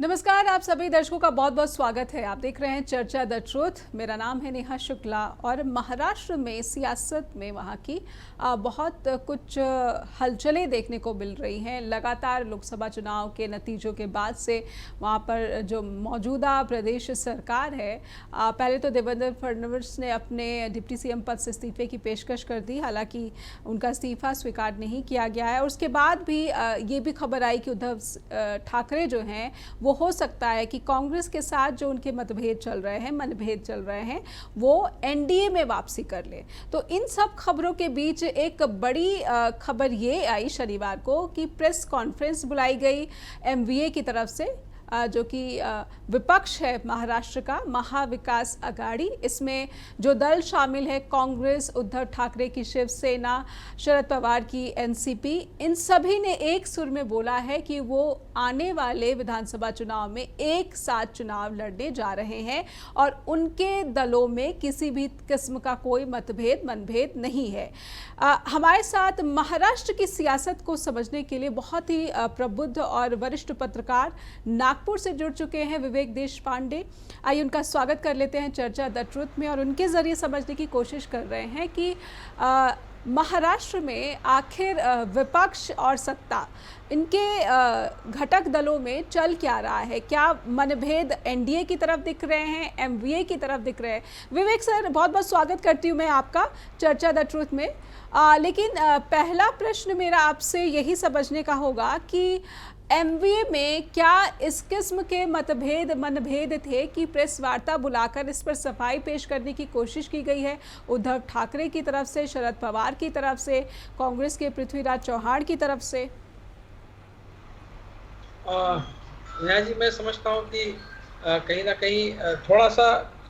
नमस्कार, आप सभी दर्शकों का बहुत बहुत स्वागत है। आप देख रहे हैं चर्चा द ट्रुथ। मेरा नाम है नेहा शुक्ला और महाराष्ट्र में सियासत में वहाँ की बहुत कुछ हलचलें देखने को मिल रही हैं। लगातार लोकसभा चुनाव के नतीजों के बाद से वहाँ पर जो मौजूदा प्रदेश सरकार है, पहले तो देवेंद्र फडणवीस ने अपने डिप्टी सीएम पद से इस्तीफे की पेशकश कर दी, हालांकि उनका इस्तीफा स्वीकार नहीं किया गया है। और उसके बाद भी ये भी खबर आई कि उद्धव ठाकरे जो हैं वो हो सकता है कि कांग्रेस के साथ जो उनके मनभेद चल रहे हैं वो एनडीए में वापसी कर ले। तो इन सब खबरों के बीच एक बड़ी खबर ये आई शनिवार को कि प्रेस कॉन्फ्रेंस बुलाई गई एमवीए की तरफ से, जो कि विपक्ष है महाराष्ट्र का, महाविकास आघाड़ी। इसमें जो दल शामिल है, कांग्रेस, उद्धव ठाकरे की शिवसेना, शरद पवार की एनसीपी, इन सभी ने एक सुर में बोला है कि वो आने वाले विधानसभा चुनाव में एक साथ चुनाव लड़ने जा रहे हैं और उनके दलों में किसी भी किस्म का कोई मनभेद नहीं है। हमारे साथ महाराष्ट्र की सियासत को समझने के लिए बहुत ही प्रबुद्ध और वरिष्ठ पत्रकार नागपुर से जुड़ चुके हैं विवेक देशपांडे। आइए उनका स्वागत कर लेते हैं चर्चा द ट्रुथ में और उनके जरिए समझने की कोशिश कर रहे हैं कि महाराष्ट्र में आखिर विपक्ष और सत्ता, इनके घटक दलों में चल क्या रहा है। क्या मनभेद एनडीए की तरफ दिख रहे हैं, एमवीए की तरफ दिख रहे हैं? विवेक सर, बहुत बहुत स्वागत करती हूँ मैं आपका चर्चा द ट्रुथ में। लेकिन पहला प्रश्न मेरा आपसे यही समझने का होगा कि एमवीए में क्या इस किस्म के मनभेद थे कि प्रेस वार्ता बुलाकर इस पर सफाई पेश करने की कोशिश की गई है उद्धव ठाकरे की तरफ से, शरद पवार की तरफ से, कांग्रेस के पृथ्वीराज चौहान की तरफ से? नेहा जी, मैं समझता हूँ कि कहीं ना कहीं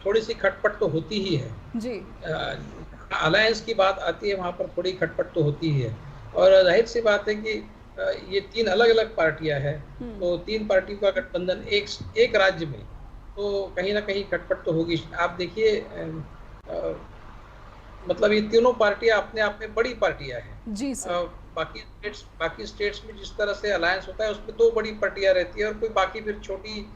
थोड़ी सी खटपट तो होती ही है जी। अलायंस की बात आती है, वहाँ पर थोड़ी खटपट तो होती ही है। और जाहिर सी बात है कि ये तीन अलग अलग पार्टियां हैं, तो तीन पार्टियों का गठबंधन एक राज्य में, तो कहीं ना कहीं खटपट तो होगी। आप देखिए, मतलब ये तीनों पार्टियां अपने आप में बड़ी पार्टियां हैं जी सर। बाकी स्टेट्स में जिस तरह से अलायंस होता है उसमें दो बड़ी पार्टियां रहती है और कोई बाकी फिर छोटी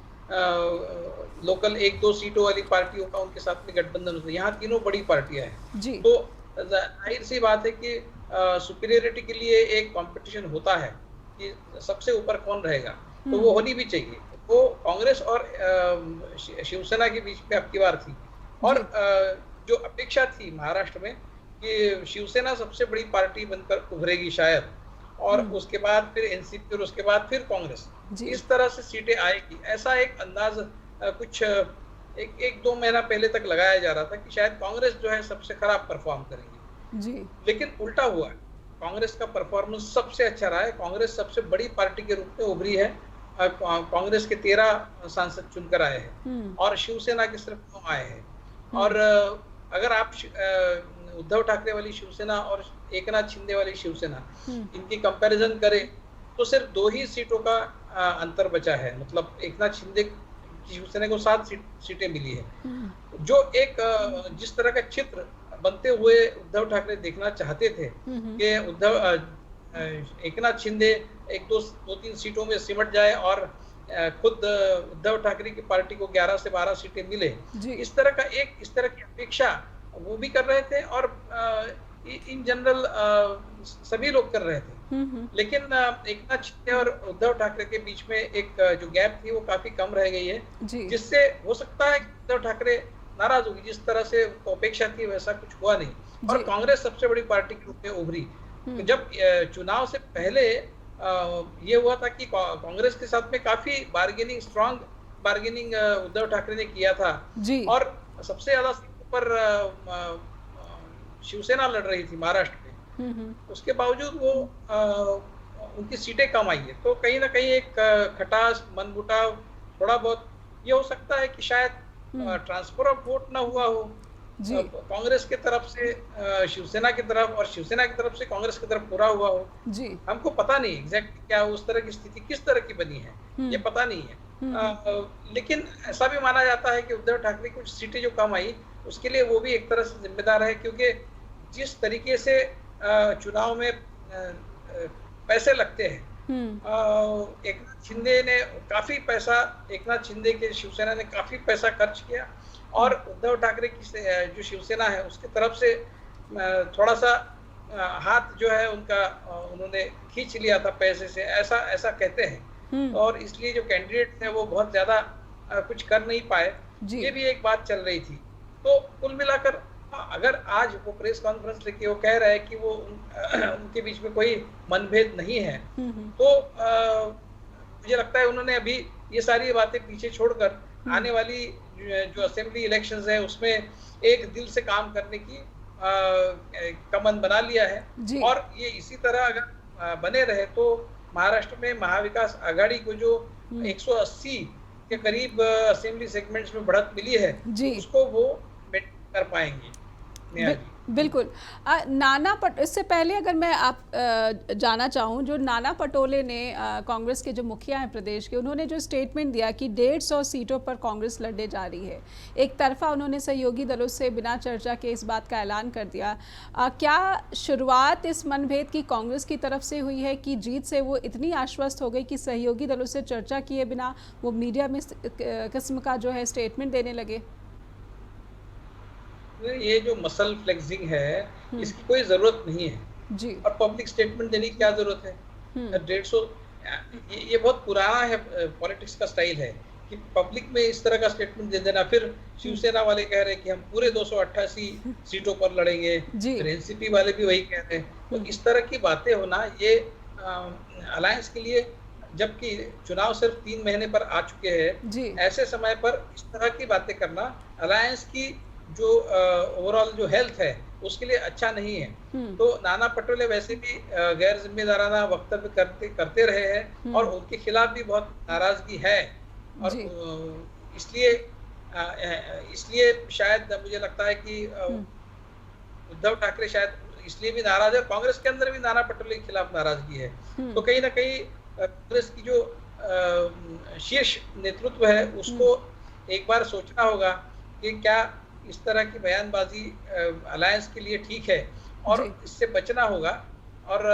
लोकल एक दो सीटों वाली पार्टियों का उनके साथ में गठबंधन होता है। यहाँ तीनों बड़ी पार्टियां हैं जी। तो जाहिर सी बात है कि सुपीरियरिटी के लिए एक कंपटीशन होता है कि सबसे ऊपर कौन रहेगा, तो वो होनी भी चाहिए। वो कांग्रेस और शिवसेना के बीच में अब की बार थी और जो अपेक्षा थी महाराष्ट्र में कि शिवसेना सबसे बड़ी पार्टी बनकर उभरेगी शायद, और उसके बाद फिर एनसीपी और उसके बाद फिर कांग्रेस, इस तरह से सीटें आएगी, ऐसा एक अंदाज कुछ एक दो महीना पहले तक लगाया जा रहा था कि शायद कांग्रेस जो है सबसे खराब परफॉर्म करेगी जी। लेकिन उल्टा हुआ है, कांग्रेस का परफॉर्मेंस सबसे अच्छा रहा है। कांग्रेस सबसे बड़ी पार्टी के रूप में उभरी है। कांग्रेस के 13 सांसद चुनकर आए हैं और शिवसेना के सिर्फ 9 आए हैं। और अगर आप उद्धव ठाकरे वाली शिवसेना और एकनाथ शिंदे वाली शिवसेना, इनकी कंपैरिजन करें तो सिर्फ 2 ही सीटों का अंतर बचा है। मतलब एकनाथ शिंदे की शिवसेना को 7 सीटें मिली है। जो एक जिस तरह का चित्र बनते हुए उद्धव ठाकरे देखना चाहते थे कि एकनाथ शिंदे एक दो तीन सीटों में सिमट जाए और खुद उद्धव ठाकरे की पार्टी को 11 से 12 सीटें मिले, इस तरह की अपेक्षा वो भी कर रहे थे और इन जनरल सभी लोग कर रहे थे। लेकिन एकनाथ शिंदे और उद्धव ठाकरे के बीच में एक जो गैप थी वो काफी कम रह गई है, जिससे हो सकता है कि उद्धव ठाकरे नाराज होगी। जिस तरह से अपेक्षा थी वैसा कुछ हुआ नहीं और कांग्रेस सबसे बड़ी पार्टी के रूप में उभरी। तो जब चुनाव से पहले ये हुआ था कि कांग्रेस के साथ में काफी स्ट्रॉन्ग बार्गेनिंग उद्धव ठाकरे ने किया था और सबसे ज्यादा सीटों पर शिवसेना लड़ रही थी महाराष्ट्र में। उसके बावजूद वो उनकी सीटें कम आई है, तो कहीं ना कहीं एक खटास, मनमुटाव थोड़ा बहुत ये हो सकता है कि शायद ट्रांसफर ऑफ वोट ना हुआ हो कांग्रेस की तरफ से शिवसेना की तरफ और शिवसेना की तरफ से कांग्रेस की तरफ पूरा हुआ हो जी। हमको पता नहीं एग्जैक्ट क्या उस तरह की स्थिति किस तरह की बनी है, ये पता नहीं है। लेकिन ऐसा भी माना जाता है कि उद्धव ठाकरे की कुछ सीटें जो कम आई उसके लिए वो भी एक तरह से जिम्मेदार है, क्योंकि जिस तरीके से चुनाव में पैसे लगते हैं एकनाथ शिंदे ने काफी पैसा, एकनाथ शिंदे के शिवसेना ने काफी पैसा खर्च किया और उद्धव ठाकरे की जो शिवसेना है उसकी तरफ से थोड़ा सा हाथ जो है उनका उन्होंने खींच लिया था पैसे से, ऐसा ऐसा कहते हैं। और इसलिए जो कैंडिडेट थे वो बहुत ज्यादा कुछ कर नहीं पाए, ये भी एक बात चल रही थी। तो कुल मिलाकर अगर आज वो प्रेस कॉन्फ्रेंस लेके वो कह रहे हैं कि वो उनके बीच में कोई मनभेद नहीं है, तो मुझे लगता है उन्होंने अभी ये सारी बातें पीछे छोड़कर आने वाली जो असेंबली इलेक्शंस है उसमें एक दिल से काम करने की कमन बना लिया है। और ये इसी तरह अगर बने रहे तो महाराष्ट्र में महाविकास आघाड़ी को जो 180 के करीब असेंबली सेगमेंट्स में बढ़त मिली है उसको वो मेंटेन कर पाएंगे। बिल्कुल। इससे पहले अगर मैं आप जाना चाहूँ, जो नाना पटोले ने कांग्रेस के जो मुखिया हैं प्रदेश के, उन्होंने जो स्टेटमेंट दिया कि 150 सीटों पर कांग्रेस लड़ने जा रही है, एक तरफा उन्होंने सहयोगी दलों से बिना चर्चा के इस बात का ऐलान कर दिया। क्या शुरुआत इस मनभेद की कांग्रेस की तरफ से हुई है कि जीत से वो इतनी आश्वस्त हो गई कि सहयोगी दलों से चर्चा किए बिना वो मीडिया में किस्म का जो है स्टेटमेंट देने लगे? ये जो मसल फ्लेक्सिंग है इसकी कोई जरूरत नहीं है जी। और पब्लिक स्टेटमेंट देने की क्या जरूरत है? 150 ये बहुत पुराना है पॉलिटिक्स का स्टाइल है कि पब्लिक में इस तरह का स्टेटमेंट दे देना। फिर शिवसेना वाले कह रहे हैं कि हम पूरे 288 सीटों पर लड़ेंगे, फिर एनसीपी वाले भी वही कह रहे हैं। तो इस तरह की बातें होना ये अलायंस के लिए, जबकि चुनाव सिर्फ 3 महीने पर आ चुके हैं, ऐसे समय पर इस तरह की बातें करना अलायंस की जो ओवरऑल जो हेल्थ है उसके लिए अच्छा नहीं है। तो नाना पटोले वैसे भी गैर जिम्मेदाराना वक्तव्य करते रहे हैं और उनके खिलाफ भी बहुत नाराजगी है। और इसलिए शायद मुझे लगता है कि उद्धव ठाकरे शायद इसलिए भी नाराज है, कांग्रेस के अंदर भी नाना पटोले के खिलाफ नाराजगी है। तो कहीं ना कहीं कांग्रेस की जो शीर्ष नेतृत्व है उसको एक बार सोचना होगा कि क्या इस तरह की बयानबाजी अलायंस के लिए ठीक है और इससे बचना होगा। और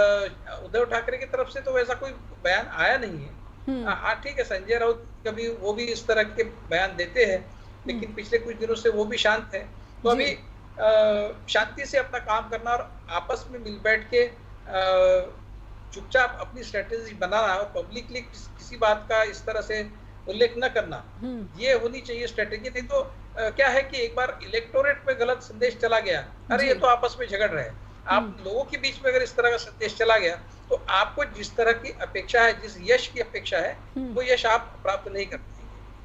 उद्धव ठाकरे की तरफ से तो वैसा कोई बयान आया नहीं है। हाँ ठीक है, संजय राउत कभी वो भी इस तरह के बयान देते हैं, लेकिन पिछले कुछ दिनों से वो भी शांत है। तो अभी शांति से अपना काम करना और आपस में मिल बैठ के चुपचाप अपनी स्ट्रेटेजी बनाना और पब्लिकली किसी बात का इस तरह से उल्लेख न करना, ये होनी चाहिए स्ट्रेटेजी। नहीं तो क्या है कि एक बार इलेक्टोरेट में गलत संदेश चला गया, अरे ये तो आपस में झगड़ रहे हैं, आप लोगों के बीच में अगर इस तरह का संदेश चला गया तो आपको जिस तरह की अपेक्षा है, जिस यश की अपेक्षा है, वो यश आप प्राप्त नहीं कर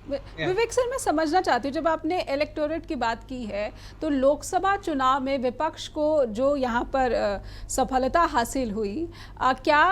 विवेक सर, मैं समझना चाहती हूँ, जब आपने इलेक्टोरेट की बात की है तो लोकसभा चुनाव में विपक्ष को जो यहाँ पर सफलता हासिल हुई, क्या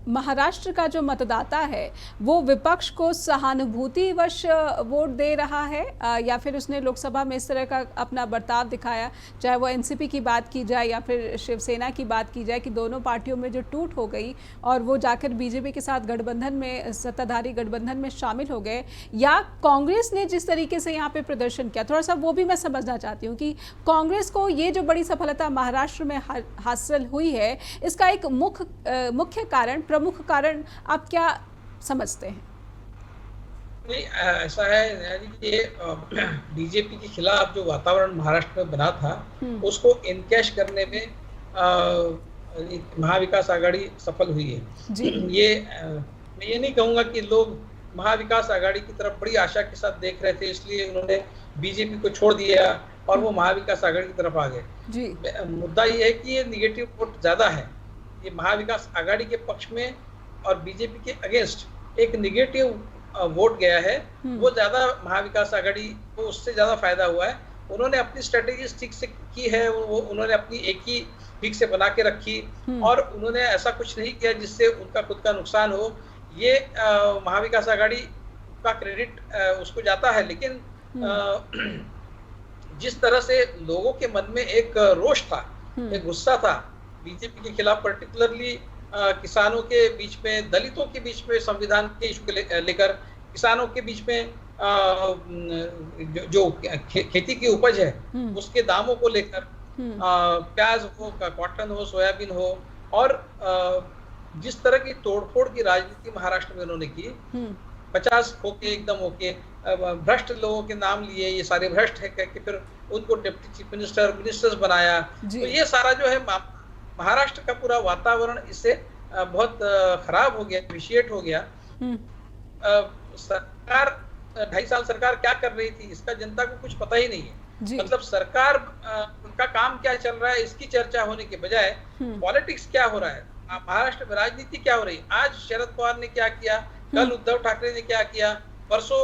महाराष्ट्र का जो मतदाता है वो विपक्ष को सहानुभूतिवश वोट दे रहा है या फिर उसने लोकसभा में इस तरह का अपना बर्ताव दिखाया, चाहे वो एनसीपी की बात की जाए या फिर शिवसेना की बात की जाए कि दोनों पार्टियों में जो टूट हो गई और वो जाकर बीजेपी के साथ गठबंधन में, सत्ताधारी गठबंधन में शामिल हो गए, या कांग्रेस ने जिस तरीके से यहाँ पे प्रदर्शन किया, थोड़ा सा वो भी मैं समझना चाहती हूँ कि कांग्रेस को ये जो बड़ी सफलता महाराष्ट्र में हासिल हुई है, इसका एक मुख्य कारण, प्रमुख कारण आप क्या समझते हैं? नहीं, ऐसा है कि बीजेपी के खिलाफ जो वातावरण महाराष्ट्र में बना था उसको इनकैश करने में महाविकास आघाड़ी सफल हुई है। मैं ये नहीं कहूंगा कि लोग महाविकास आघाड़ी की तरफ बड़ी आशा के साथ देख रहे थे इसलिए उन्होंने बीजेपी को छोड़ दिया और वो महाविकास आघाड़ी की तरफ आ गए। मुद्दा ये है कि ये निगेटिव वोट ज्यादा है, ये महाविकास आघाड़ी के पक्ष में और बीजेपी के अगेंस्ट एक निगेटिव वोट गया है, वो ज्यादा महाविकास आघाड़ी को उससे ज्यादा फायदा हुआ है। उन्होंने अपनी स्ट्रेटेजी ठीक से की है, वो उन्होंने अपनी एक ही ठीक से बना के रखी और उन्होंने ऐसा कुछ नहीं किया जिससे उनका खुद का नुकसान हो। ये महाविकास आघाड़ी का क्रेडिट उसको जाता है, लेकिन जिस तरह से लोगों के मन में एक रोष था, एक गुस्सा था बीजेपी के खिलाफ, पर्टिकुलरली किसानों के बीच में, दलितों के बीच में, संविधान के इशू को लेकर, किसानों के बीच में जो खेती की उपज है उसके दामों को लेकर, प्याज हो, कॉटन हो, सोयाबीन हो, और जिस तरह की तोड़फोड़ की राजनीति महाराष्ट्र में उन्होंने की, 50 होके एकदम होके भ्रष्ट लोगों के नाम लिए, ये सारे भ्रष्ट है कह के फिर उनको डिप्टी चीफ मिनिस्टर मिनिस्टर्स बनाया। तो ये सारा जो है महाराष्ट्र का पूरा वातावरण इससे बहुत खराब हो गया, विशिएट हो गया। सरकार 2.5 साल सरकार क्या कर रही थी इसका जनता को कुछ पता ही नहीं है। मतलब सरकार का काम क्या चल रहा है इसकी चर्चा होने के बजाय पॉलिटिक्स क्या हो रहा है, महाराष्ट्र में राजनीति क्या हो रही है। आज शरद पवार ने क्या किया, कल उद्धव ठाकरे ने क्या किया, परसों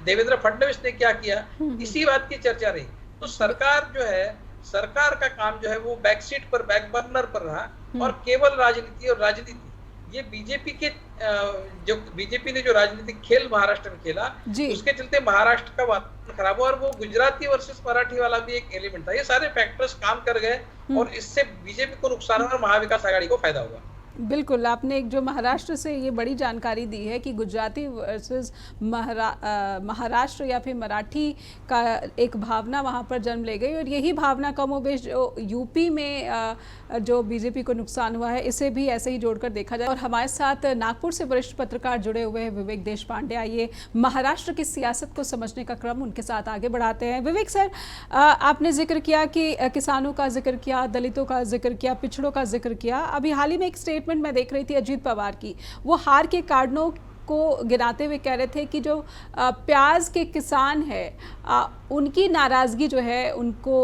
देवेंद्र फडणवीस ने क्या किया, इसी बात की चर्चा रही। तो सरकार जो है, सरकार का काम जो है वो बैक सीट पर, बैक बर्नर पर रहा और केवल राजनीति और राजनीति। ये बीजेपी के जो बीजेपी ने जो राजनीतिक खेल महाराष्ट्र में खेला, उसके चलते महाराष्ट्र का वातावरण खराब हुआ और वो गुजराती वर्सेस मराठी वाला भी एक एलिमेंट था। ये सारे फैक्टर्स काम कर गए और इससे बीजेपी को नुकसान हुआ और महाविकास आघाड़ी को फायदा हुआ। बिल्कुल, आपने एक जो महाराष्ट्र से ये बड़ी जानकारी दी है कि गुजराती वर्सेस महाराष्ट्र या फिर मराठी का एक भावना वहाँ पर जन्म ले गई और यही भावना कमोबेश जो यूपी में जो बीजेपी को नुकसान हुआ है, इसे भी ऐसे ही जोड़कर देखा जाए। और हमारे साथ नागपुर से वरिष्ठ पत्रकार जुड़े हुए हैं विवेक देशपांडे। आइए महाराष्ट्र की सियासत को समझने का क्रम उनके साथ आगे बढ़ाते हैं। विवेक सर, आपने जिक्र किया कि किसानों का जिक्र किया, दलितों का जिक्र किया, पिछड़ों का जिक्र किया। अभी हाल ही में एक स्टेटमेंट मैं देख रही थी अजीत पवार की, वो हार के कारणों को गिनाते हुए कह रहे थे कि जो प्याज के किसान हैं उनकी नाराज़गी जो है उनको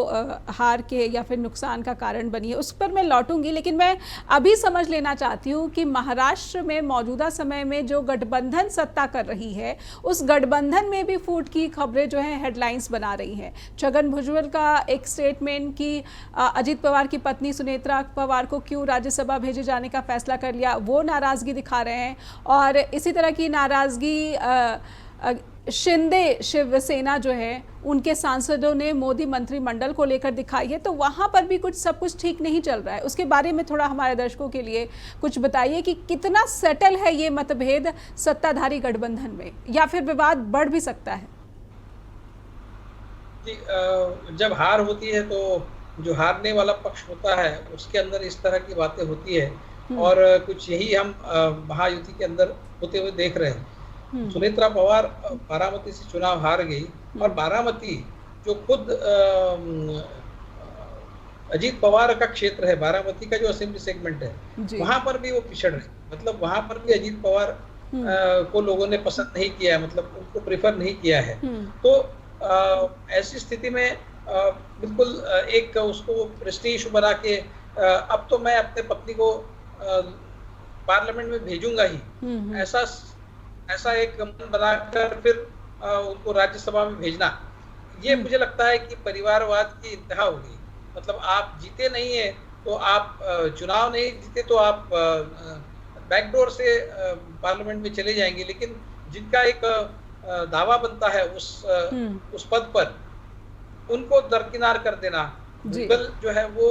हार के या फिर नुकसान का कारण बनी है। उस पर मैं लौटूंगी, लेकिन मैं अभी समझ लेना चाहती हूँ कि महाराष्ट्र में मौजूदा समय में जो गठबंधन सत्ता कर रही है, उस गठबंधन में भी फूट की खबरें जो हैं हेडलाइंस बना रही हैं। छगन भुजबल का एक स्टेटमेंट कि अजीत पवार की पत्नी सुनेत्रा पवार को क्यों राज्यसभा भेजे जाने का फैसला कर लिया, वो नाराज़गी दिखा रहे हैं। और इसी तरह की नाराज़गी शिंदे शिवसेना जो है उनके सांसदों ने मोदी मंत्रिमंडल को लेकर दिखाई है। तो वहाँ पर भी सब कुछ ठीक नहीं चल रहा है। उसके बारे में थोड़ा हमारे दर्शकों के लिए कुछ बताइए कि कितना सेटल है ये मतभेद सत्ताधारी गठबंधन में, या फिर विवाद बढ़ भी सकता है। जब हार होती है तो जो हारने वाला पक्ष होता है उसके अंदर इस तरह की बातें होती है और कुछ यही हम महायुति के अंदर होते हुए देख रहे हैं। सुनेत्रा पवार बारामती से चुनाव हार गई और बारामती जो खुद अजीत पवार का क्षेत्र है, बारामती का जो असेंबली सेगमेंट है, वहां पर भी वो पिछड़ रहे। मतलब वहां पर भी अजीत पवार को लोगों ने पसंद नहीं किया, मतलब उनको प्रेफर नहीं किया है। तो ऐसी स्थिति में बिल्कुल एक उसको प्रेस्टीज इशू बना के अब तो मैं अपने पत्नी को पार्लियामेंट में भेजूंगा ही, ऐसा एक मन बनाकर फिर उनको राज्यसभा में भेजना, ये मुझे लगता है कि परिवारवाद की इंतहा होगी। मतलब आप जीते नहीं है तो आप चुनाव नहीं जीते तो आप बैकडोर से पार्लियामेंट में चले जाएंगे, लेकिन जिनका एक दावा बनता है उस पद पर, उनको दरकिनार कर देना। भुजबल जो है वो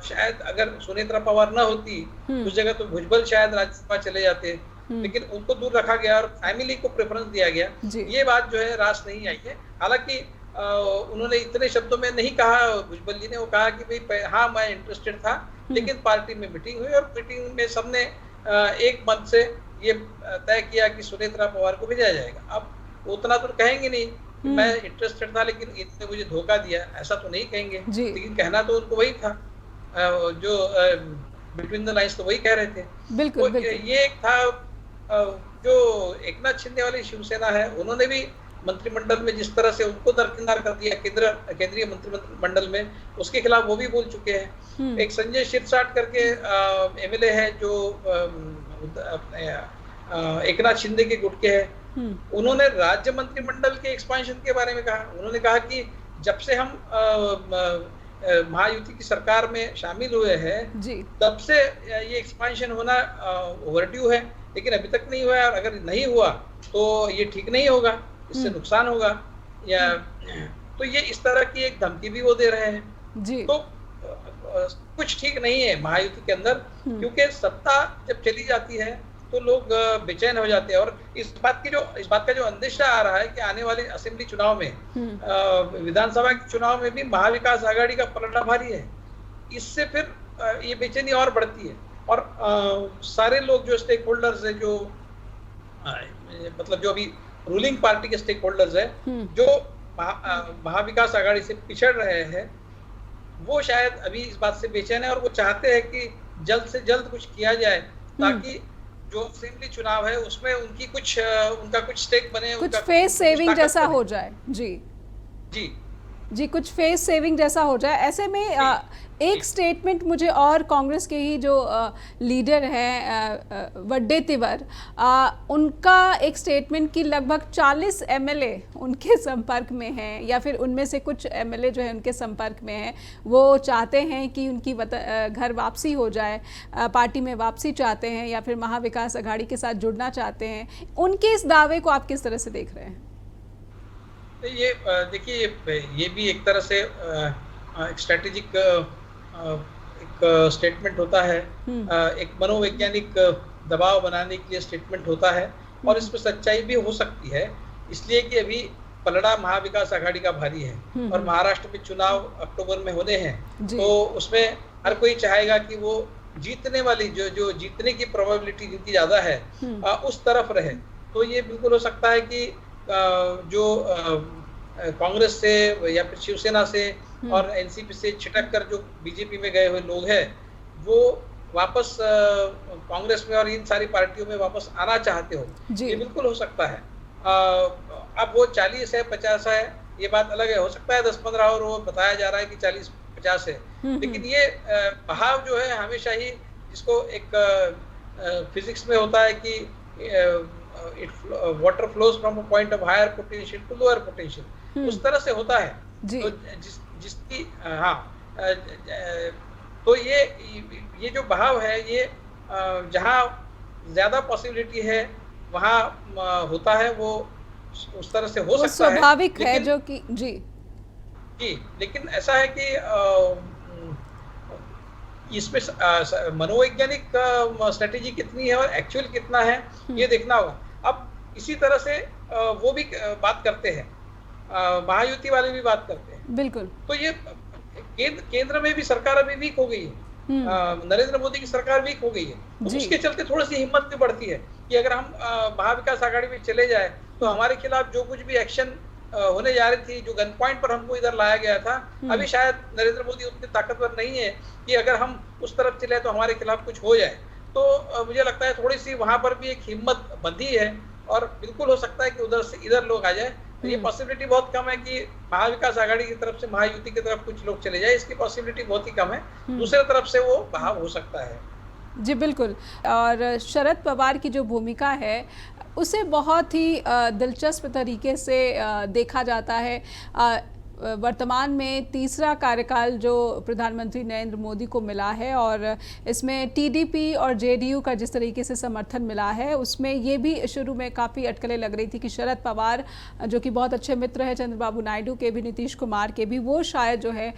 शायद अगर सुनेत्रा पवार न होती उस जगह तो भुजबल शायद राज्यसभा चले जाते, लेकिन उनको दूर रखा गया और फैमिली को प्रेफरेंस दिया गया। ये बात जो है रास नहीं आई है। हालांकि उन्होंने इतने शब्दों में नहीं कहा भुजबल जी ने, वो कहा कि भाई हाँ मैं इंटरेस्टेड था, लेकिन पार्टी में मीटिंग हुई और मीटिंग में सबने एक मन से ये तय किया कि सुनेत्रा पवार को भेजा जाएगा। अब उतना तो कहेंगे नहीं मैं इंटरेस्टेड था लेकिन इतने मुझे धोखा दिया, ऐसा तो नहीं कहेंगे, लेकिन कहना तो उनको वही था, जो बिटवीन द लाइन्स तो वही कह रहे थे। बिल्कुल, तो ये एक था जो एकनाथ शिंदे वाली शिवसेना है, उन्होंने भी मंत्रिमंडल में जिस तरह से उनको दरकिनार कर दिया केंद्रीय मंत्रिमंडल में, उसके खिलाफ वो भी बोल चुके हैं। एक संजय शिरसाट करके एमएलए है जो एकनाथ शिंदे के गुट के हैं, उन्होंने राज्य मंत्रिमंडल के एक्सपेंशन के बारे में कहा। उन्होंने कहा कि जब से हम महायुति की सरकार में शामिल हुए हैं तब से ये एक्सपेंशन होना ओवरड्यू है, लेकिन अभी तक नहीं हुआ है और अगर नहीं हुआ तो ये ठीक नहीं होगा, इससे नुकसान होगा। या तो ये इस तरह की एक धमकी भी वो दे रहे हैं। तो कुछ ठीक नहीं है महायुति के अंदर, क्योंकि सत्ता जब चली जाती है तो लोग बेचैन हो जाते हैं। और इस बात का जो अंदेशा आ रहा है कि आने वाले असेंबली चुनाव में, विधानसभा के चुनाव में भी महाविकास आघाड़ी का पलड़ा भारी है, इससे फिर ये बेचैनी और बढ़ती है। और सारे लोग जो स्टेक होल्डर्स है, जो मतलब जो अभी रूलिंग पार्टी के स्टेक होल्डर्स है, जो महाविकास आघाड़ी से पिछड़ रहे हैं, वो शायद अभी इस बात से बेचैन है और वो चाहते हैं कि जल्द से जल्द कुछ किया जाए, ताकि जो असेंबली चुनाव है उसमें उनका कुछ स्टेक बने, कुछ फेस सेविंग जैसा हो जाए। जी जी जी, कुछ फेस सेविंग जैसा हो जाए। ऐसे में एक स्टेटमेंट मुझे, और कांग्रेस के ही जो लीडर हैं वड्डेतिवर, उनका एक स्टेटमेंट कि लगभग 40 एमएलए उनके संपर्क में हैं, या फिर उनमें से कुछ एमएलए जो है उनके संपर्क में हैं, वो चाहते हैं कि उनकी घर वापसी हो जाए, पार्टी में वापसी चाहते हैं, या फिर महाविकास आघाड़ी के साथ जुड़ना चाहते हैं। उनके इस दावे को आप किस तरह से देख रहे हैं? ये देखिए, ये भी एक तरह से एक स्ट्रेटेजिक एक स्टेटमेंट होता है, एक मनोवैज्ञानिक दबाव बनाने के लिए स्टेटमेंट होता है, और इसमें सच्चाई भी हो सकती है, इसलिए कि अभी पलड़ा महाविकास आघाड़ी का भारी है और महाराष्ट्र में चुनाव अक्टूबर में होने हैं, तो उसमें हर कोई चाहेगा कि वो जीतने वाली जो जीतने की प्रोबेबिलिटी जिनकी ज्यादा है उस तरफ रहे। तो ये बिल्कुल हो सकता है कि जो कांग्रेस से या फिर शिवसेना से और एनसीपी से छिटक कर जो बीजेपी में गए हुए लोग हैं, वो वापस कांग्रेस में और इन सारी पार्टियों में वापस आना चाहते हो, ये बिल्कुल हो सकता है। अब वो 40 है 50 है, ये बात अलग है, हो सकता है 10-15 और वो बताया जा रहा है कि 40-50 है, लेकिन ये बहाव जो है हमेशा ही, जिसको एक फिजिक्स में होता है कि water flows from a point of higher potential to lower potential, उस तरह से होता है। तो जिसकी तो ये जो बहाव है, ये जहाँ ज्यादा पॉसिबिलिटी है वहाँ होता है, वो उस तरह से हो सकता है, स्वाभाविक है जो कि जी, लेकिन ऐसा है कि इसमें मनोवैज्ञानिक स्ट्रेटेजी कितनी है और एक्चुअल कितना है, ये देखना होगा। अब इसी तरह से वो भी बात करते हैं, महायुति वाले भी बात करते हैं, बिल्कुल। तो ये केंद्र में भी सरकार अभी वीक हो गई है, नरेंद्र मोदी की सरकार वीक हो गई है, तो उसके चलते थोड़ी सी हिम्मत भी बढ़ती है कि अगर हम महाविकास आघाड़ी में चले जाए तो हमारे खिलाफ जो कुछ भी एक्शन होने जा रही थी, जो गन पॉइंट पर हमको इधर लाया गया था, अभी शायद नरेंद्र मोदी उतने ताकतवर नहीं है कि अगर हम उस तरफ चले तो हमारे खिलाफ कुछ हो जाए। तो मुझे लगता है थोड़ी सी वहां पर भी एक हिम्मत बंधी है, और बिल्कुल हो सकता है कि उधर से इधर लोग आ जाए। तो ये पॉसिबिलिटी बहुत कम है कि महाविकास आघाड़ी की तरफ से महायुति की तरफ कुछ लोग चले जाए, इसकी पॉसिबिलिटी बहुत ही कम है। दूसरे तरफ से वो बहाव हो सकता है। जी बिल्कुल। और शरद पवार की जो भूमिका है उसे बहुत ही दिलचस्प तरीके से देखा जाता है। वर्तमान में तीसरा कार्यकाल जो प्रधानमंत्री नरेंद्र मोदी को मिला है, और इसमें टीडीपी और जेडीयू का जिस तरीके से समर्थन मिला है, उसमें ये भी शुरू में काफ़ी अटकलें लग रही थी कि शरद पवार जो कि बहुत अच्छे मित्र हैं चंद्रबाबू नायडू के भी, नीतीश कुमार के भी, वो शायद जो है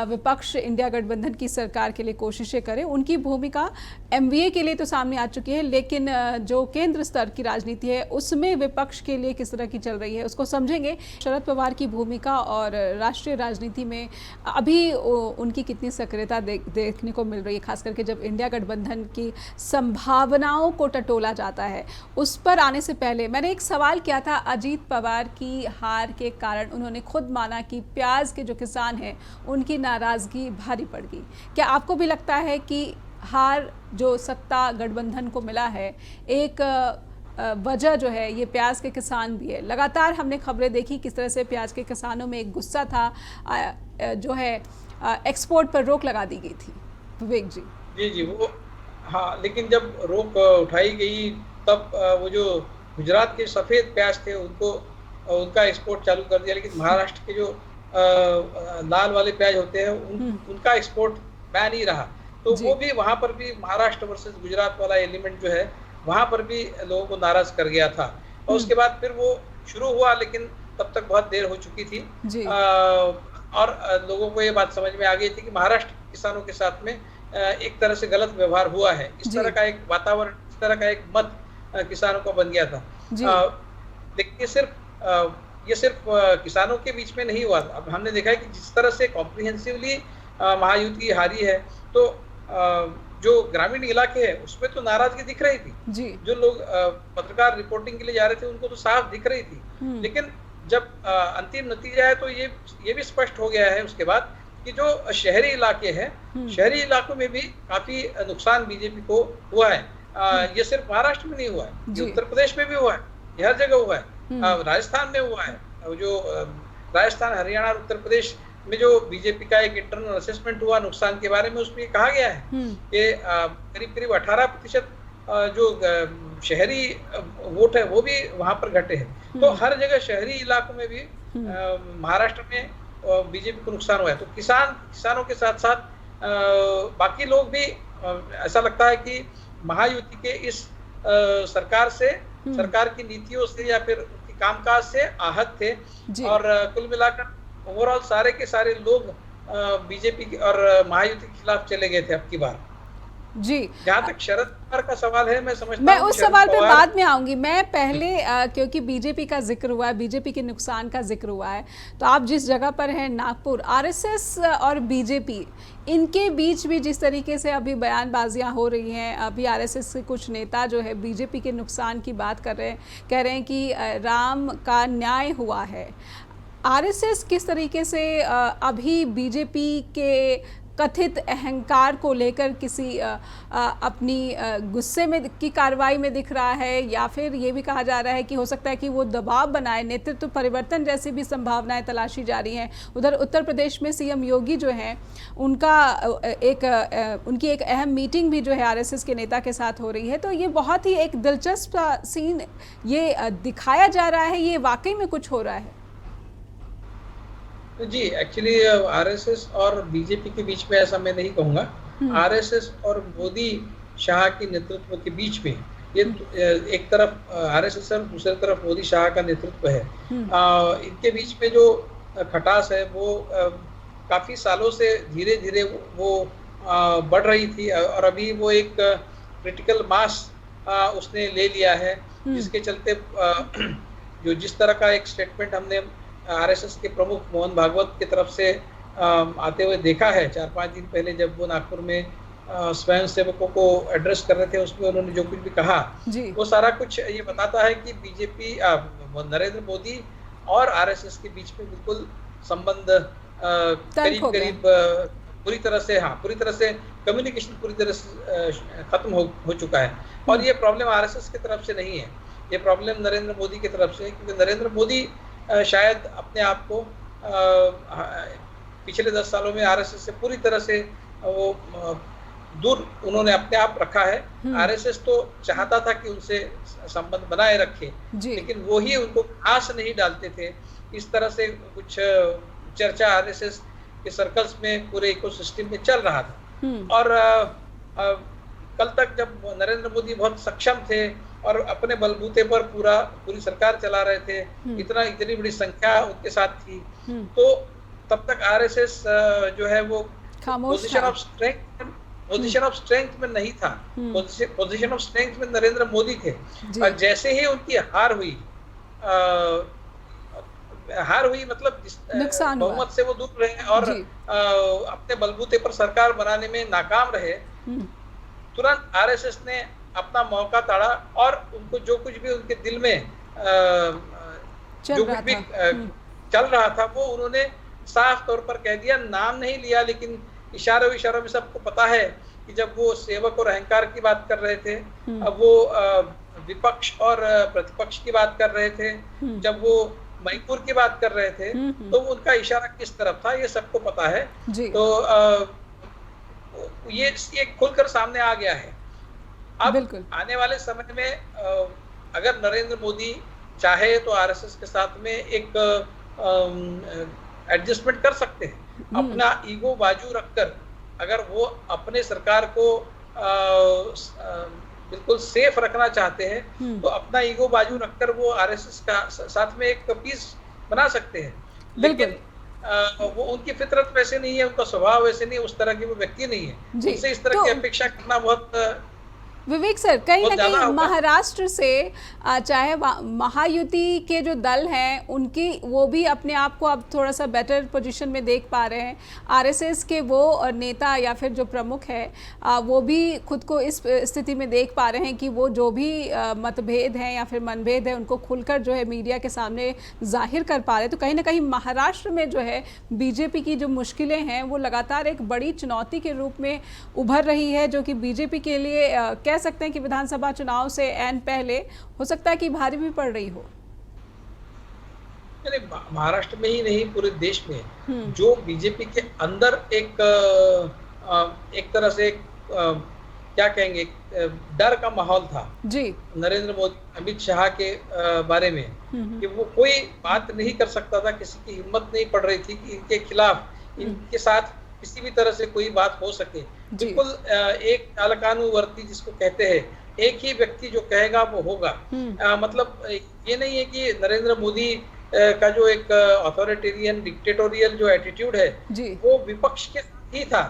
विपक्ष इंडिया गठबंधन की सरकार के लिए कोशिशें करें। उनकी भूमिका एमवीए के लिए तो सामने आ चुकी है, लेकिन जो केंद्र स्तर की राजनीति है उसमें विपक्ष के लिए किस तरह की चल रही है उसको समझेंगे। शरद पवार की भूमिका और राष्ट्रीय राजनीति में अभी उनकी कितनी सक्रियता देखने को मिल रही है, खास करके जब इंडिया गठबंधन की संभावनाओं को टटोला जाता है। उस पर आने से पहले मैंने एक सवाल किया था, अजीत पवार की हार के कारण उन्होंने खुद माना कि प्याज के जो किसान हैं उनकी नाराज़गी भारी पड़ गई। क्या आपको भी लगता है कि हार जो सत्ता गठबंधन को मिला है, एक वजह जो है ये प्याज के किसान भी है? लगातार हमने खबरें देखी किस तरह से प्याज के किसानों में एक गुस्सा था, जो है एक्सपोर्ट पर रोक लगा दी गई थी। विवेक जी। जी वो हाँ, लेकिन जब रोक उठाई गई तब वो जो गुजरात के सफ़ेद प्याज थे उनका एक्सपोर्ट चालू कर दिया, लेकिन महाराष्ट्र के जो लाल वाले प्याज होते हैं उनका एक्सपोर्ट बैन ही रहा। तो वो भी वहाँ पर भी महाराष्ट्र वर्सेस गुजरात वाला एलिमेंट जो है वहां पर भी लोगों को नाराज कर गया था, और उसके बाद फिर वो शुरू हुआ, लेकिन तब तक बहुत देर हो चुकी थी और लोगों को ये बात समझ में आ गई थी कि महाराष्ट्र किसानों के साथ में एक तरह से गलत व्यवहार हुआ है। इस तरह का एक वातावरण, इस तरह का एक मत किसानों का बन गया था। लेकिन ये सिर्फ किसानों के बीच में नहीं हुआ। अब हमने देखा है कि जिस तरह से कॉम्प्रिहेंसिवली महायुति हारी है, तो जो ग्रामीण इलाके है उसमें तो नाराजगी दिख रही थी जी। जो लोग पत्रकार रिपोर्टिंग के लिए जा रहे थे उनको तो साफ दिख रही थी। लेकिन जब अंतिम नतीजा है तो ये भी स्पष्ट हो गया है उसके बाद कि जो शहरी इलाके हैं, शहरी इलाकों में भी काफी नुकसान बीजेपी को हुआ है। ये सिर्फ महाराष्ट्र में नहीं हुआ है, ये उत्तर प्रदेश में भी हुआ है, ये हर जगह हुआ है, राजस्थान में हुआ है। जो राजस्थान, हरियाणा और उत्तर प्रदेश में जो बीजेपी का एक इंटरनल असेसमेंट हुआ नुकसान के बारे में, उसमें कहा गया है कि करीब करीब 18% जो शहरी वोट है वो भी वहां पर घटे हैं। तो हर जगह शहरी इलाकों में भी महाराष्ट्र में बीजेपी को नुकसान हुआ है। तो किसानों के साथ साथ बाकी लोग भी ऐसा लगता है कि महायुति के इस सरकार से, सरकार की नीतियों से या फिर उनकी कामकाज से आहत थे। और कुल मिलाकर ओवरऑल सारे के सारे लोग बीजेपी और महायुति के खिलाफ चले गए थे अब की बार। जी, जहाँ तक शरद पवार का सवाल है, मैं समझता मैं उस सवाल पे बाद में आऊंगी। मैं पहले क्योंकि बीजेपी का जिक्र हुआ है, बीजेपी के नुकसान का जिक्र हुआ है, तो आप जिस जगह पर हैं नागपुर, आरएसएस और बीजेपी इनके बीच भी जिस तरीके से अभी बयानबाजियां हो रही हैं, अभी आरएसएस के कुछ नेता जो है बीजेपी के नुकसान की बात कर रहे हैं, कह रहे हैं कि राम का न्याय हुआ है। आरएसएस किस तरीके से अभी बीजेपी के कथित अहंकार को लेकर किसी अपनी गुस्से में की कार्रवाई में दिख रहा है, या फिर ये भी कहा जा रहा है कि हो सकता है कि वो दबाव बनाए, नेतृत्व परिवर्तन जैसी भी संभावनाएं तलाशी जा रही हैं। उधर उत्तर प्रदेश में सीएम योगी जो हैं उनका उनकी एक अहम मीटिंग भी जो है आरएसएस के नेता के साथ हो रही है। तो ये बहुत ही एक दिलचस्प सीन ये दिखाया जा रहा है, ये वाकई में कुछ हो रहा है। जी, एक्चुअली आरएसएस और बीजेपी के बीच में ऐसा मैं नहीं कहूँगा। आरएसएस और मोदी शाह के नेतृत्व के बीच में ये एक तरफ आरएसएस और दूसरी तरफ मोदी शाह का नेतृत्व है। इनके बीच में जो खटास है वो काफी सालों से धीरे धीरे वो बढ़ रही थी और अभी वो एक क्रिटिकल मास उसने ले लिया है, जिसके चलते जो जिस तरह का एक स्टेटमेंट हमने आरएसएस के प्रमुख मोहन भागवत की तरफ से आते हुए देखा है 4-5 दिन पहले, जब वो नागपुर में स्वयं सेवकों को एड्रेस कर रहे थे, उसमें उन्होंने जो कुछ भी कहा वो सारा कुछ ये बताता है कि बीजेपी नरेंद्र मोदी और आरएसएस के बीच में बिल्कुल संबंध करीब पूरी तरह से कम्युनिकेशन पूरी तरह से खत्म हो चुका है। और ये प्रॉब्लम आरएसएस की तरफ से नहीं है, ये प्रॉब्लम नरेंद्र मोदी की तरफ से है, क्योंकि नरेंद्र मोदी शायद अपने आप को पिछले 10 सालों में आरएसएस से पूरी तरह से वो दूर उन्होंने अपने आप रखा है। आरएसएस तो चाहता था कि उनसे संबंध बनाए रखे, लेकिन वो ही उनको आस नहीं डालते थे। इस तरह से कुछ चर्चा आरएसएस के सर्कल्स में पूरे इकोसिस्टम में चल रहा था। और कल तक जब नरेंद्र मोदी बहुत सक्षम थे और अपने बलबूते पर पूरी सरकार चला रहे थे, इतनी बड़ी संख्या उनके साथ थी, तो तब तक आरएसएस जो है वो पोजीशन ऑफ स्ट्रेंथ में नहीं था। पोजीशन ऑफ स्ट्रेंथ में नरेंद्र मोदी थे। और जैसे ही उनकी हार हुई मतलब बहुमत से वो दूर रहे और अपने बलबूते पर सरकार बनाने में नाकाम रहे, तुरंत आरएसएस ने अपना मौका ताड़ा और उनको जो कुछ भी उनके दिल में जो कुछ भी चल रहा था वो उन्होंने साफ तौर पर कह दिया। नाम नहीं लिया, लेकिन इशारों में सबको पता है कि जब वो सेवक और अहंकार की बात कर रहे थे, अब वो विपक्ष और प्रतिपक्ष की बात कर रहे थे, जब वो मणिपुर की बात कर रहे थे, तो उनका इशारा किस तरफ था ये सबको पता है। तो ये खुलकर सामने आ गया है। अब आने वाले समय में अगर नरेंद्र मोदी चाहे तो आरएसएस के साथ में एक एडजस्टमेंट कर सकते हैं, अपना ईगो बाजू रखकर। अगर वो अपने सरकार को बिल्कुल सेफ रखना चाहते हैं तो अपना ईगो बाजू रखकर वो आरएसएस का साथ में एक पीस बना सकते हैं। लेकिन वो उनकी फितरत वैसे नहीं है, उनका स्वभाव वैसे नहीं है, उस तरह की वो व्यक्ति नहीं है। उनसे इस तरह की अपेक्षा करना बहुत विवेक सर, कहीं बहुत ना ज्यादा कहीं होगा। महाराष्ट्र से चाहे महायुति के जो दल हैं उनकी वो भी अपने आप को अब थोड़ा सा बेटर पोजीशन में देख पा रहे हैं। आरएसएस के वो नेता या फिर जो प्रमुख है वो भी खुद को इस स्थिति में देख पा रहे हैं कि वो जो भी मतभेद हैं या फिर मनभेद है उनको खुलकर जो है मीडिया के सामने जाहिर कर पा रहे हैं। तो कहीं ना कहीं महाराष्ट्र में जो है बीजेपी की जो मुश्किलें हैं वो लगातार एक बड़ी चुनौती के रूप में उभर रही है, जो कि बीजेपी के लिए कह सकते हैं कि विधानसभा चुनाव से ऐन पहले हो सकता है कि भारी भी पड़ रही हो। महाराष्ट्र में ही नहीं, पूरे देश में जो बीजेपी के अंदर एक तरह से क्या कहेंगे, डर का माहौल था जी नरेंद्र मोदी अमित शाह के बारे में, कि वो कोई बात नहीं कर सकता था, किसी की हिम्मत नहीं पड़ रही थी कि इनके खिलाफ, इनके साथ किसी भी तरह से कोई बात हो सके। बिल्कुल एक चालकानुवर्ती जिसको कहते हैं, एक ही व्यक्ति जो कहेगा वो होगा। मतलब ये नहीं है कि नरेंद्र मोदी का जो एक अथॉरिटेरियन डिक्टेटोरियल जो एटीट्यूड है वो विपक्ष के साथ ही था,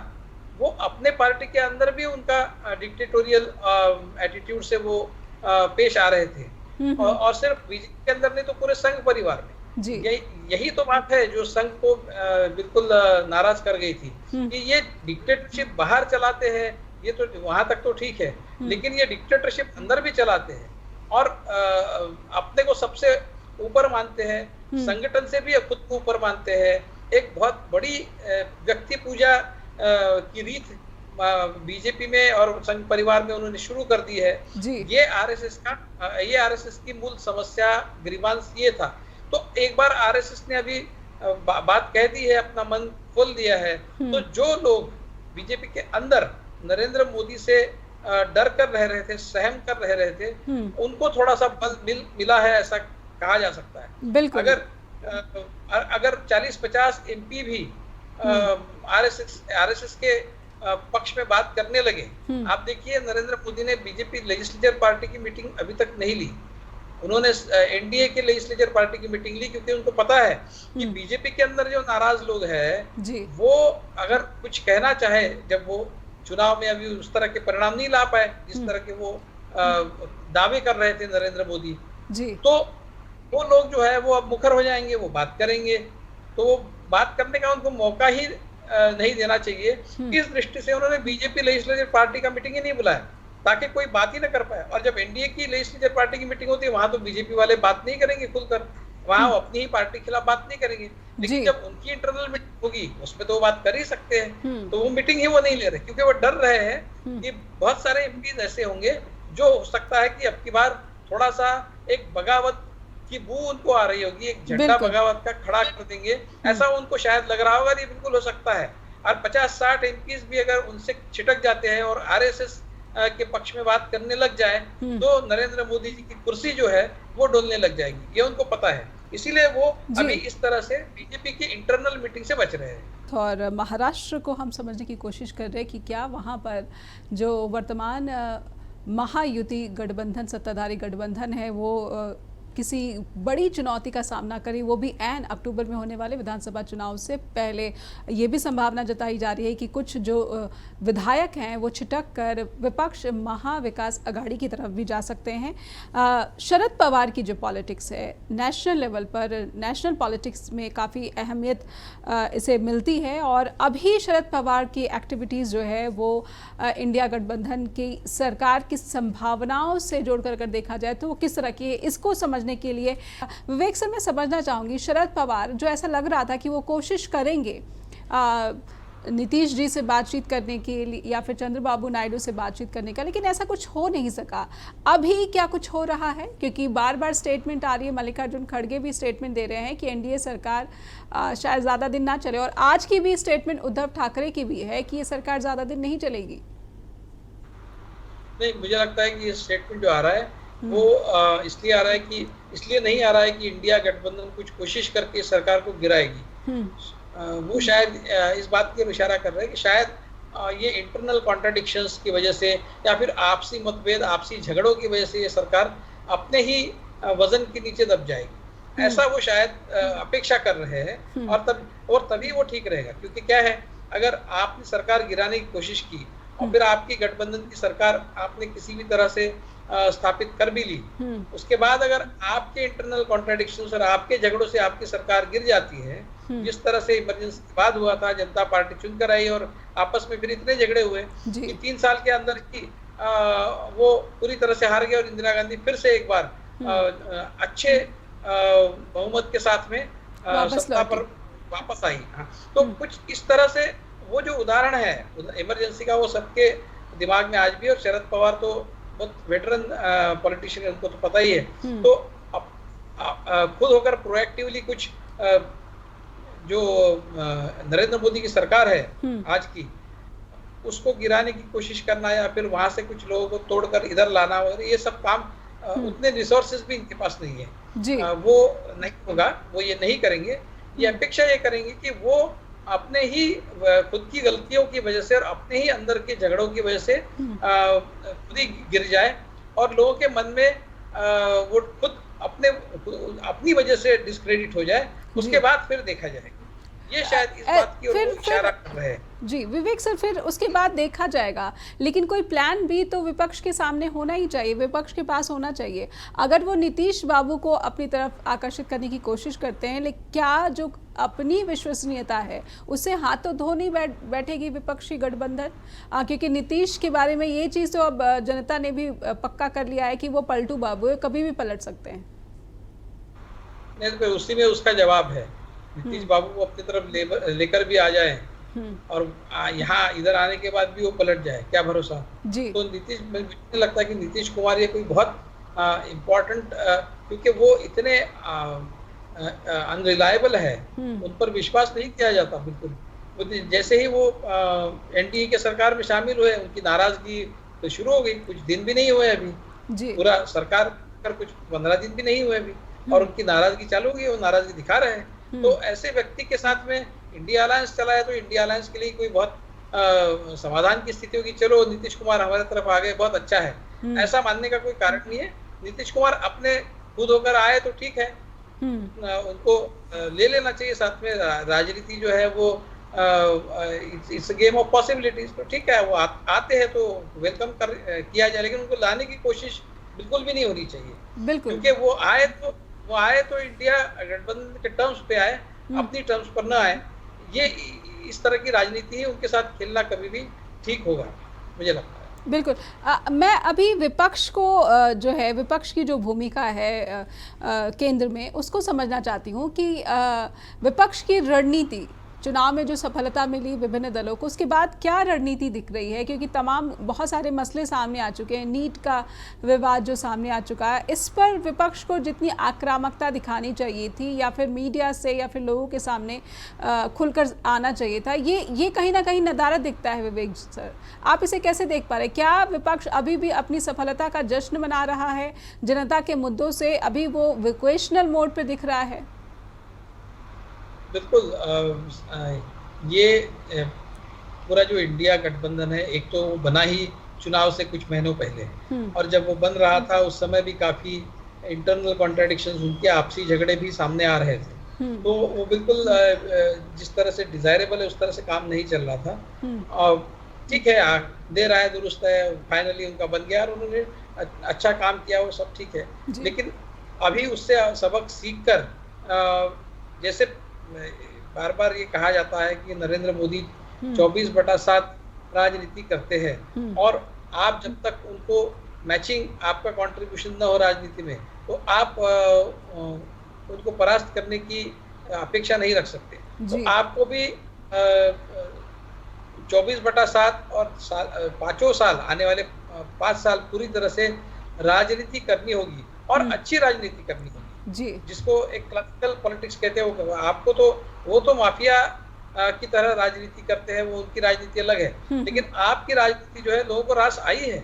वो अपने पार्टी के अंदर भी उनका डिक्टेटोरियल एटीट्यूड से वो पेश आ रहे थे। और सिर्फ बीजेपी के अंदर नहीं तो पूरे संघ परिवार में यही तो बात है जो संघ को बिल्कुल नाराज कर गई थी कि ये डिक्टेटरशिप बाहर चलाते हैं, ये तो वहां तक तो ठीक है, लेकिन ये डिक्टेटरशिप अंदर भी चलाते हैं और अपने को सबसे ऊपर मानते हैं, संगठन से भी खुद को ऊपर मानते हैं। एक बहुत बड़ी व्यक्ति पूजा की रीत बीजेपी में और संघ परिवार में उन्होंने शुरू कर दी है। ये आरएसएस की मूल समस्या, ग्रीवांस ये था। तो एक बार आरएसएस ने अभी बात कह दी है, अपना मन खोल दिया है, तो जो लोग बीजेपी के अंदर नरेंद्र मोदी से डर कर रह रहे थे, सहम कर रह रहे थे, उनको थोड़ा सा बल मिला है, ऐसा कहा जा सकता है। बिल्कुल। अगर 40-50 एमपी भी आरएसएस के पक्ष में बात करने लगे, आप देखिए नरेंद्र मोदी ने बीजेपी लेजिस्लेचर पार्टी की मीटिंग अभी तक नहीं ली, उन्होंने एनडीए के लेजिस्लेचर पार्टी की मीटिंग ली, क्योंकि उनको पता है कि बीजेपी के अंदर जो नाराज लोग हैं वो अगर कुछ कहना चाहे, जब वो चुनाव में अभी उस तरह के परिणाम नहीं ला पाए जिस तरह के वो दावे कर रहे थे नरेंद्र मोदी, तो वो लोग जो है वो अब मुखर हो जाएंगे, वो बात करेंगे, तो वो बात करने का उनको मौका ही नहीं देना चाहिए। इस दृष्टि से उन्होंने बीजेपी लेजिस्लेचर पार्टी का मीटिंग ही नहीं बुलाया ताकि कोई बात ही ना कर पाए। और जब एनडीए की लेजिस्लेचर पार्टी की मीटिंग होती है वहां तो बीजेपी वाले बात नहीं करेंगे खुलकर, वहां अपनी ही पार्टी के खिलाफ बात नहीं करेंगे, लेकिन जब उनकी इंटरनल मीटिंग होगी उसमें तो वो बात कर ही सकते हैं। तो वो मीटिंग ही वो नहीं ले रहे, क्योंकि वो डर रहे हैं कि बहुत सारे एमपी ऐसे होंगे जो हो सकता है कि अब की बार थोड़ा सा एक बगावत की बू उनको आ रही होगी, एक झंडा बगावत का खड़ा कर देंगे, ऐसा उनको शायद लग रहा होगा। ये बिल्कुल हो सकता है। और 50-60 एमपीज भी अगर उनसे छिटक जाते हैं और आरएसएस के पक्ष में बात करने लग जाए तो नरेंद्र मोदी जी की कुर्सी जो है वो डोलने लग जाएगी, ये उनको पता है। इसीलिए वो अभी इस तरह से बीजेपी की इंटरनल मीटिंग से बच रहे हैं। और महाराष्ट्र को हम समझने की कोशिश कर रहे हैं कि क्या वहाँ पर जो वर्तमान महायुति गठबंधन, सत्ताधारी गठबंधन है, वो किसी बड़ी चुनौती का सामना करें, वो भी ऐन अक्टूबर में होने वाले विधानसभा चुनाव से पहले। ये भी संभावना जताई जा रही है कि कुछ जो विधायक हैं वो छिटक कर विपक्ष महाविकास अघाड़ी की तरफ भी जा सकते हैं। शरद पवार की जो पॉलिटिक्स है नेशनल लेवल पर, नेशनल पॉलिटिक्स में काफ़ी अहमियत इसे मिलती है, और अभी शरद पवार की एक्टिविटीज़ जो है वो इंडिया गठबंधन की सरकार की संभावनाओं से जोड़कर अगर देखा जाए तो वो किस तरह की है, इसको समझने के लिए विवेक सर मैं समझना चाहूंगी, शरद पवार जो ऐसा लग रहा था कि वो कोशिश करेंगे नीतीश जी से बातचीत करने के लिए या फिर चंद्रबाबू नायडू से बातचीत करने का, लेकिन ऐसा कुछ हो नहीं सका। अभी क्या कुछ हो रहा है? क्योंकि बार बार स्टेटमेंट आ रही है, मल्लिकार्जुन खड़गे भी स्टेटमेंट दे रहे हैं कि एनडीए सरकार शायद ज़्यादा दिन ना चले, और आज की भी स्टेटमेंट उद्धव ठाकरे की भी है कि ये सरकार ज़्यादा दिन नहीं चलेगी। नहीं, मुझे लगता है कि ये स्टेटमेंट जो आ रहा है वो इसलिए आ रहा है कि इसलिए नहीं आ रहा है कि इंडिया गठबंधन कुछ कोशिश करके सरकार को गिराएगी। वो शायद इस बात की इशारा कर रहे हैं कि शायद ये इंटरनल कॉन्ट्राडिक्शंस की वजह से या फिर आपसी मतभेद, आपसी झगड़ों की वजह से ये सरकार अपने ही वजन के नीचे दब जाएगी, ऐसा वो शायद अपेक्षा कर रहे हैं। और तभी वो ठीक रहेगा, क्योंकि क्या है, अगर आपने सरकार गिराने की कोशिश की और फिर आपकी गठबंधन की सरकार आपने किसी भी तरह से स्थापित कर भी ली, उसके बाद अगर आपके इंटरनल कॉन्ट्राडिक्शंस और आपके झगड़ों से आपकी सरकार गिर जाती है, जिस तरह से इमरजेंसी के बाद हुआ था, जनता पार्टी चुनकर आई और आपस में फिर इतने झगड़े हुए कि 3 साल के अंदर ही वो पूरी तरह से हार गए और इंदिरा गांधी फिर से एक बार अच्छे बहुमत के साथ में सत्ता पर वापस आई। तो कुछ इस तरह से वो जो उदाहरण है इमरजेंसी का, वो सबके दिमाग में आज भी, और शरद पवार तो बहुत वेटरन पॉलिटिशियन है, उनको तो पता ही है। तो खुद होकर प्रोएक्टिवली कुछ जो नरेंद्र मोदी की सरकार है आज की, उसको गिराने की कोशिश करना या फिर वहां से कुछ लोगों को तोड़कर इधर लाना, ये सब काम उतने रिसोर्सेज भी इनके पास नहीं है। वो नहीं होगा, वो ये नहीं करेंगे। ये अपेक्षा ये करेंगे कि वो अपने ही खुद की गलतियों की वजह से और अपने ही अंदर के झगड़ों की वजह से खुद ही गिर जाए और लोगों के मन में वो खुद अपनी वजह से डिस्क्रेडिट हो जाए, उसके बाद फिर देखा जाएगा। ये शायद इस बात की ओर इशारा कर रहे हैं। जी विवेक सर, फिर उसके बाद देखा जाएगा, लेकिन कोई प्लान भी तो विपक्ष के सामने होना ही चाहिए, विपक्ष के पास होना चाहिए। अगर वो नीतीश बाबू को अपनी तरफ आकर्षित करने की कोशिश करते हैं, लेकिन क्या जो अपनी विश्वसनीयता है उससे हाथों धो नहीं बैठेगी विपक्षी गठबंधन? क्योंकि नीतीश के बारे में ये चीज़ तो अब जनता ने भी पक्का कर लिया है कि वो पलटू बाबू है, कभी भी पलट सकते हैं। नहीं तो उसी में उसका जवाब है, नीतीश बाबू को अपनी तरफ लेकर भी आ जाए और यहाँ इधर आने के बाद भी वो पलट जाए, क्या भरोसा। तो नीतीश, मुझे लगता है कि नीतीश कुमार ये कोई बहुत इम्पोर्टेंट, क्योंकि वो इतने अनरिलायबल है, उन पर विश्वास नहीं किया जाता बिल्कुल। जैसे ही वो एनडीए के सरकार में शामिल हुए, उनकी नाराजगी तो शुरू हो गई। कुछ दिन भी नहीं हुए अभी, पूरा सरकार कर कुछ 15 दिन भी नहीं हुए अभी, और उनकी नाराजगी चालू हो गई, वो नाराजगी दिखा रहे हैं। तो ऐसे व्यक्ति के साथ में इंडिया अलायंस चला है, तो इंडिया अलायंस के लिए कोई बहुत समाधान की स्थिति होगी, चलो नीतीश कुमार हमारे तरफ आ गए, बहुत अच्छा है, ऐसा मानने का कोई कारण नहीं है। नीतीश कुमार अपने खुद होकर आए तो ठीक है, उनको ले लेना चाहिए साथ में। राजनीति जो है वो इट्स गेम ऑफ पॉसिबिलिटीज, तो ठीक है, वो आते हैं तो वेलकम किया जाए, लेकिन उनको लाने की कोशिश बिल्कुल भी नहीं होनी चाहिए, क्योंकि वो आए तो इंडिया गठबंधन के टर्म्स पे आए, अपनी टर्म्स पर ना आए। ये इस तरह की राजनीति है, उनके साथ खेलना कभी भी ठीक होगा, मुझे लगता है। बिल्कुल। मैं अभी विपक्ष को जो है, विपक्ष की जो भूमिका है केंद्र में, उसको समझना चाहती हूँ कि विपक्ष की रणनीति, चुनाव में जो सफलता मिली विभिन्न दलों को, उसके बाद क्या रणनीति दिख रही है? क्योंकि बहुत सारे मसले सामने आ चुके हैं, नीट का विवाद जो सामने आ चुका है, इस पर विपक्ष को जितनी आक्रामकता दिखानी चाहिए थी या फिर मीडिया से या फिर लोगों के सामने खुलकर आना चाहिए था, ये कहीं ना कहीं नदारद दिखता है। विवेक सर, आप इसे कैसे देख पा रहे हैं? क्या विपक्ष अभी भी अपनी सफलता का जश्न मना रहा है? जनता के मुद्दों से अभी वो विक्वेशनल मोड पर दिख रहा है? बिल्कुल, ये पूरा जो इंडिया गठबंधन है, एक तो बना ही चुनाव से कुछ महीनों पहले, और जब वो बन रहा था उस समय भी काफी इंटरनल कॉन्ट्राडिक्शंस, उनके आपसी झगड़े भी सामने आ रहे थे। तो वो बिल्कुल जिस तरह से डिजायरेबल है उस तरह से काम नहीं चल रहा था। और ठीक है, देर आए दुरुस्त है, फाइनली उनका बन गया और उन्होंने अच्छा काम किया, वो सब ठीक है। लेकिन अभी उससे सबक सीख कर, जैसे बार बार ये कहा जाता है कि नरेंद्र मोदी 24/7 राजनीति करते हैं, और आप जब तक उनको मैचिंग आपका कंट्रीब्यूशन न हो राजनीति में, तो आप उनको परास्त करने की अपेक्षा नहीं रख सकते। तो आपको भी 24/7 और 5 साल, आने वाले 5 साल पूरी तरह से राजनीति करनी होगी, और अच्छी राजनीति करनी होगी जी, जिसको एक क्लासिकल पॉलिटिक्स कहते हैं। आपको तो वो तो माफिया की तरह राजनीति करते हैं, वो उनकी राजनीति अलग है, लेकिन आपकी राजनीति जो है लोगों को रास आई है,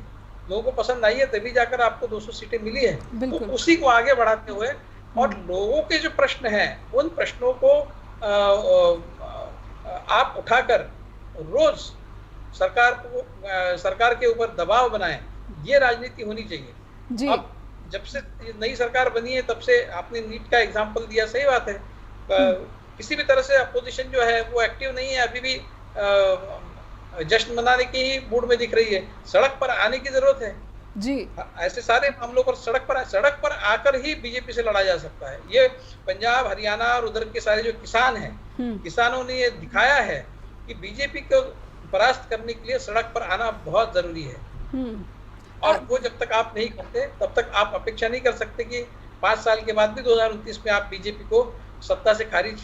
लोगों को पसंद आई है, तभी जाकर आपको 200 सीटें मिली है। तो उसी को आगे बढ़ाते हुए और लोगों के जो प्रश्न हैं, उन प्रश्नों को आप उठाकर रोज सरकार के ऊपर दबाव बनाएं, ये राजनीति होनी चाहिए जी। अब जब से नई सरकार बनी है तब से आपने नीट का एग्जांपल दिया, सही बात है। किसी भी तरह से अपोजिशन जो है वो एक्टिव नहीं है, अभी भी जश्न मनाने की ही मूड में दिख रही है। सड़क पर आने की जरूरत है जी। ऐसे सारे मामलों पर सड़क पर आकर ही बीजेपी से लड़ा जा सकता है। ये पंजाब, हरियाणा और उधर के सारे जो किसान हैं, किसानों ने ये दिखाया है कि बीजेपी को परास्त करने के लिए सड़क पर आना बहुत जरूरी है। और वो जब तक आप नहीं करते तब तक आप अपेक्षा नहीं कर सकते कि 5 साल के बाद भी 2029 में आप बीजेपी को सत्ता से खारिज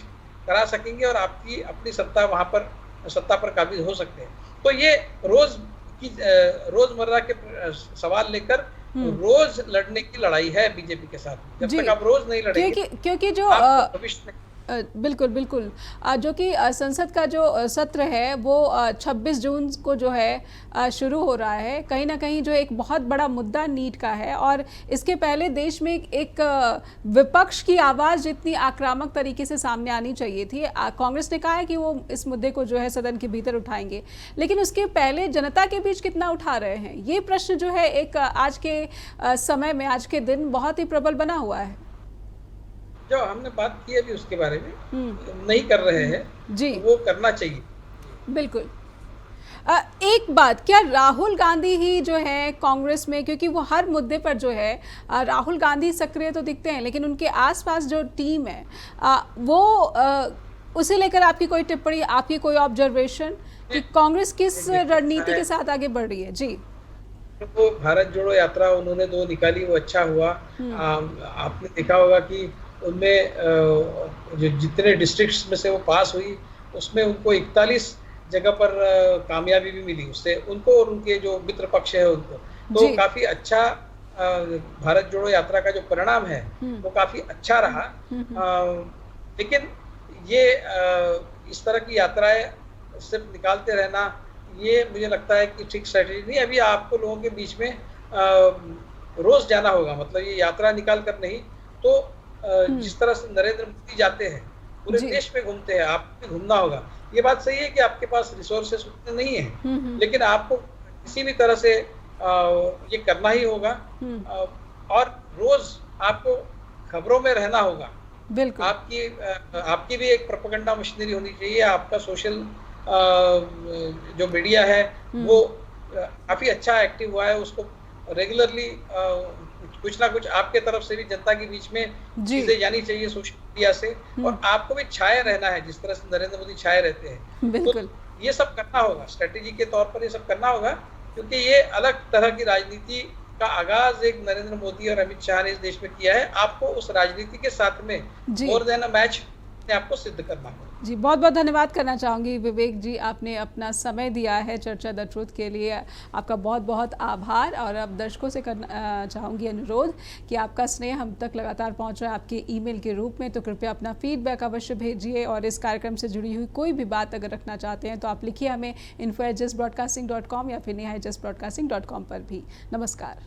करा सकेंगे और आपकी अपनी सत्ता पर काबिज हो सकते हैं। तो ये रोजमर्रा के सवाल लेकर रोज लड़ने की लड़ाई है बीजेपी के साथ। जब तक आप रोज नहीं लड़ेंगे क्योंकि जो भविष्य बिल्कुल बिल्कुल जो कि संसद का जो सत्र है वो 26 जून को जो है शुरू हो रहा है। कहीं ना कहीं जो एक बहुत बड़ा मुद्दा नीट का है और इसके पहले देश में एक विपक्ष की आवाज़ जितनी आक्रामक तरीके से सामने आनी चाहिए थी। कांग्रेस ने कहा है कि वो इस मुद्दे को जो है सदन के भीतर उठाएंगे, लेकिन उसके पहले जनता के बीच कितना उठा रहे हैं, ये प्रश्न जो है एक आज के समय में, आज के दिन बहुत ही प्रबल बना हुआ है। जो हमने बात की अभी उसके बारे में नहीं कर रहे हैं जी, वो करना चाहिए। बिल्कुल। एक बात, क्या राहुल गांधी ही जो है कांग्रेस में, क्योंकि वो हर मुद्दे पर जो है राहुल गांधी सक्रिय तो दिखते हैं, लेकिन उनके आसपास जो टीम है वो उसे लेकर आपकी कोई टिप्पणी, आपकी कोई ऑब्जर्वेशन कि कांग्रेस किस रणनीति के साथ आगे बढ़ रही है? जी, वो भारत जोड़ो यात्रा उन्होंने 2 निकाली, वो अच्छा हुआ। आपने देखा होगा कि उनमें जो जितने डिस्ट्रिक्ट्स में से वो पास हुई उसमें उनको 41 जगह पर कामयाबी भी मिली उससे, उनको और उनके जो मित्र पक्ष है उनको। तो काफी अच्छा भारत जोड़ो यात्रा का जो परिणाम है वो काफी अच्छा रहा। लेकिन ये इस तरह की यात्राएं सिर्फ निकालते रहना, ये मुझे लगता है कि ठीक स्ट्रेटेजी नहीं। अभी आपको लोगों के बीच में रोज जाना होगा, मतलब ये यात्रा निकाल कर नहीं तो जिस तरह से नरेंद्र मोदी जाते हैं, पूरे देश में घूमते हैं, आपको भी घूमना होगा। ये बात सही है कि आपके पास रिसोर्सेस उतने नहीं है, लेकिन आपको किसी भी तरह से ये करना ही होगा और रोज आपको खबरों में रहना होगा। बिल्कुल। आपकी भी एक प्रोपेगेंडा मशीनरी होनी चाहिए। आपका सोशल जो मीडिया है वो काफी अच्छा एक्टिव हुआ है, उसको रेगुलरली कुछ ना कुछ आपके तरफ से भी जनता के बीच में चीजें जानी चाहिए सोशल मीडिया से, और आपको भी छाए रहना है जिस तरह से नरेंद्र मोदी छाए रहते हैं। बिल्कुल। तो ये सब करना होगा, स्ट्रेटेजी के तौर पर ये सब करना होगा, क्योंकि ये अलग तरह की राजनीति का आगाज एक नरेंद्र मोदी और अमित शाह ने इस देश में किया है। आपको उस राजनीति के साथ में मोर देन अ मैच आपको सिद्ध करना होगा। जी, बहुत बहुत धन्यवाद करना चाहूँगी विवेक जी, आपने अपना समय दिया है चर्चा द ट्रुथ के लिए, आपका बहुत बहुत आभार। और अब दर्शकों से करना चाहूँगी अनुरोध कि आपका स्नेह हम तक लगातार पहुँच रहा है आपके ईमेल के रूप में, तो कृपया अपना फीडबैक अवश्य भेजिए और इस कार्यक्रम से जुड़ी हुई कोई भी बात अगर रखना चाहते हैं तो आप लिखिए हमें info@justbroadcasting.com या फिर neha@justbroadcasting.com पर भी। नमस्कार।